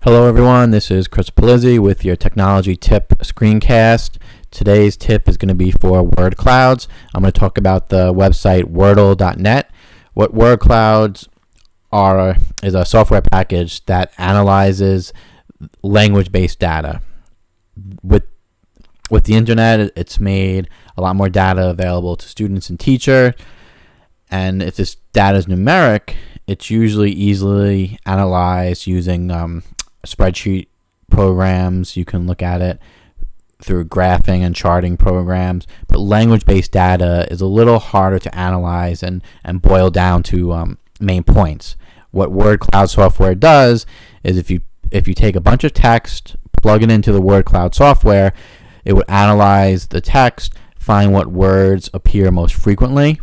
Hello everyone, this is Chris Palizzi with your technology tip screencast. Today's tip is going to be for word clouds. I'm going to talk about the website Wordle.net. What word clouds are is a software package that analyzes language-based data. With the internet, it's made a lot more data available to students and teachers. And if this data is numeric, it's usually easily analyzed using spreadsheet programs. You can look at it through graphing and charting programs, but language-based data is a little harder to analyze and boil down to main points. What word cloud software does is if you take a bunch of text, plug it into the word cloud software, it would analyze the text, find what words appear most frequently,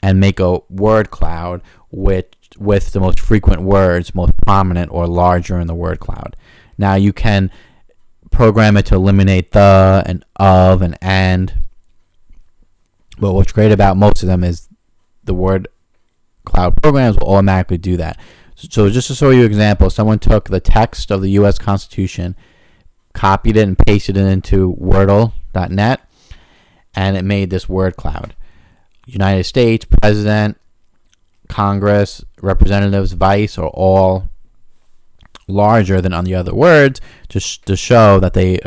and make a word cloud with the most frequent words, most prominent or larger in the word cloud. Now you can program it to eliminate the and of and, but what's great about most of them is the word cloud programs will automatically do that. So just to show you an example, someone took the text of the U.S. Constitution, copied it and pasted it into Wordle.net, and it made this word cloud. United States, President, Congress, representatives, vice are all larger than on the other words, just to show that they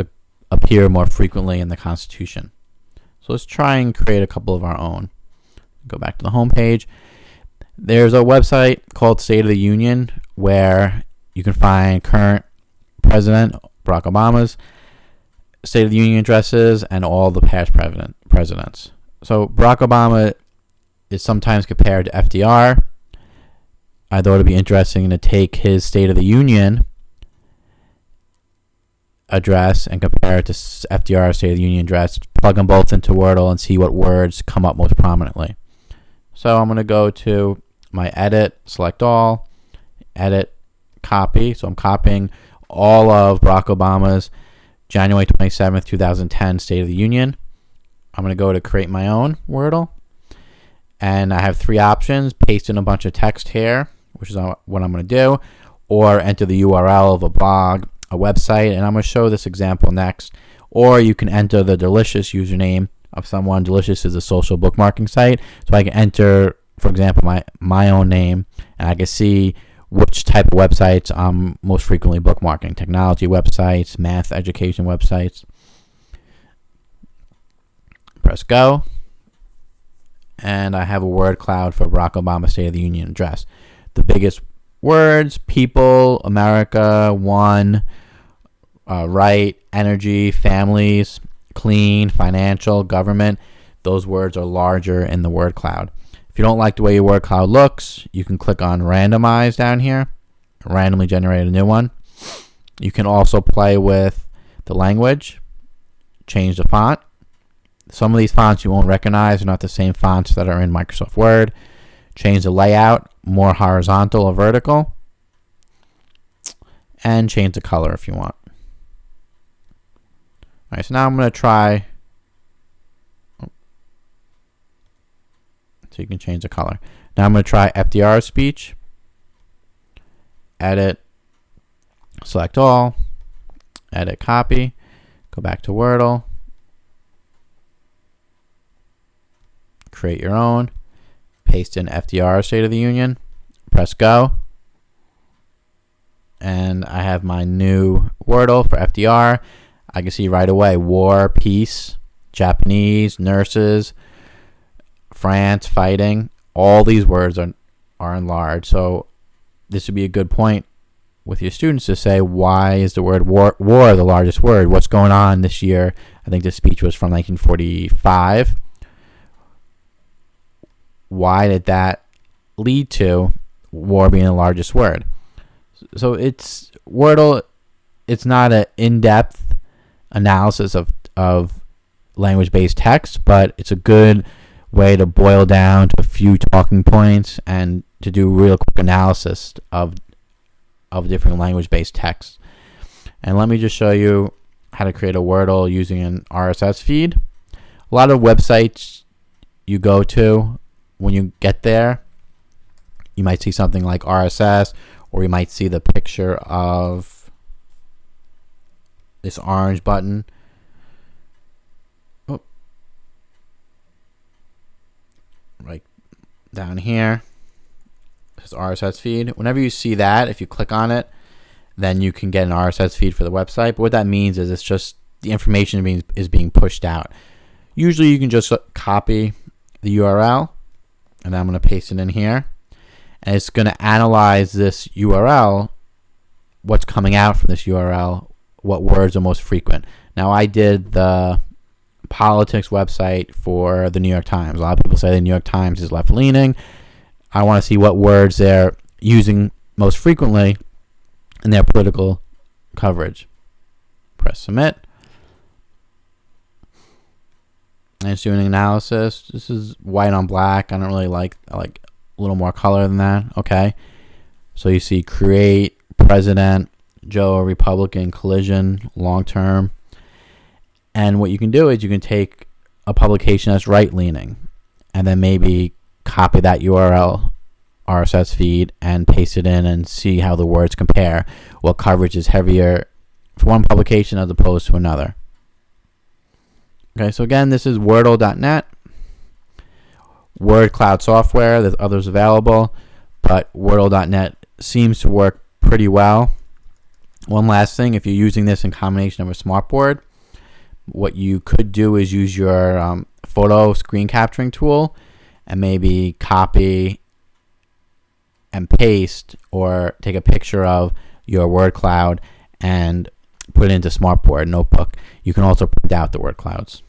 appear more frequently in the Constitution. So let's try and create a couple of our own. Go back to the home page. There's a website called State of the Union where you can find current President Barack Obama's State of the Union addresses and all the past presidents. So Barack Obama is sometimes compared to FDR. I thought it'd be interesting to take his State of the Union address and compare it to FDR's State of the Union address, plug them both into Wordle and see what words come up most prominently. So I'm going to go to my edit, select all, edit, copy. So I'm copying all of Barack Obama's January 27th, 2010 State of the Union. I'm going to go to create my own Wordle. And I have three options: paste in a bunch of text here, which is what I'm going to do, or enter the URL of a blog, a website, and I'm going to show this example next. Or you can enter the Delicious username of someone. Delicious is a social bookmarking site, so I can enter, for example, my own name, and I can see which type of websites I'm most frequently bookmarking: technology websites, math education websites. Press go. And I have a word cloud for Barack Obama's State of the Union address. The biggest words: people, America, one, right, energy, families, clean, financial, government. Those words are larger in the word cloud. If you don't like the way your word cloud looks, you can click on randomize down here, randomly generate a new one. You can also play with the language, change the font. Some of these fonts you won't recognize. They're not the same fonts that are in Microsoft Word. Change the layout, more horizontal or vertical. And change the color if you want. Alright, so now I'm going to try. So you can change the color. Now I'm going to try FDR's speech. Edit, select all, edit, copy, go back to Wordle. Create your own, paste in FDR State of the Union, press go, and I have my new Wordle for FDR. I can see right away war, peace, Japanese, nurses, France, fighting. All these words are enlarged. So this would be a good point with your students to say, why is the word war the largest word? What's going on this year? I think this speech was from 1945. Why did that lead to war being the largest word? So it's Wordle. It's not an in-depth analysis of language-based text, but it's a good way to boil down to a few talking points and to do real quick analysis of different language-based texts. And let me just show you how to create a Wordle using an RSS feed. A lot of websites you go to, when you get there, you might see something like RSS, or you might see the picture of this orange button. Oh, right down here. This RSS feed. Whenever you see that, if you click on it, then you can get an RSS feed for the website. But what that means is it's just the information is being pushed out. Usually you can just copy the URL, and then I'm going to paste it in here. And it's going to analyze this URL, what's coming out from this URL, what words are most frequent. Now, I did the politics website for the New York Times. A lot of people say the New York Times is left-leaning. I want to see what words they're using most frequently in their political coverage. Press submit. And it's doing an analysis. This is white on black. I don't really like. I like a little more color than that. Okay. So you see create, president, Joe, Republican, collision, long term. And what you can do is you can take a publication that's right-leaning and then maybe copy that URL RSS feed and paste it in and see how the words compare. What coverage is heavier for one publication as opposed to another. Okay, so again, this is Wordle.net. Word cloud software. There's others available, but Wordle.net seems to work pretty well. One last thing, if you're using this in combination of a smartboard, what you could do is use your photo screen capturing tool and maybe copy and paste or take a picture of your word cloud and put it into smartboard notebook. You can also print out the word clouds.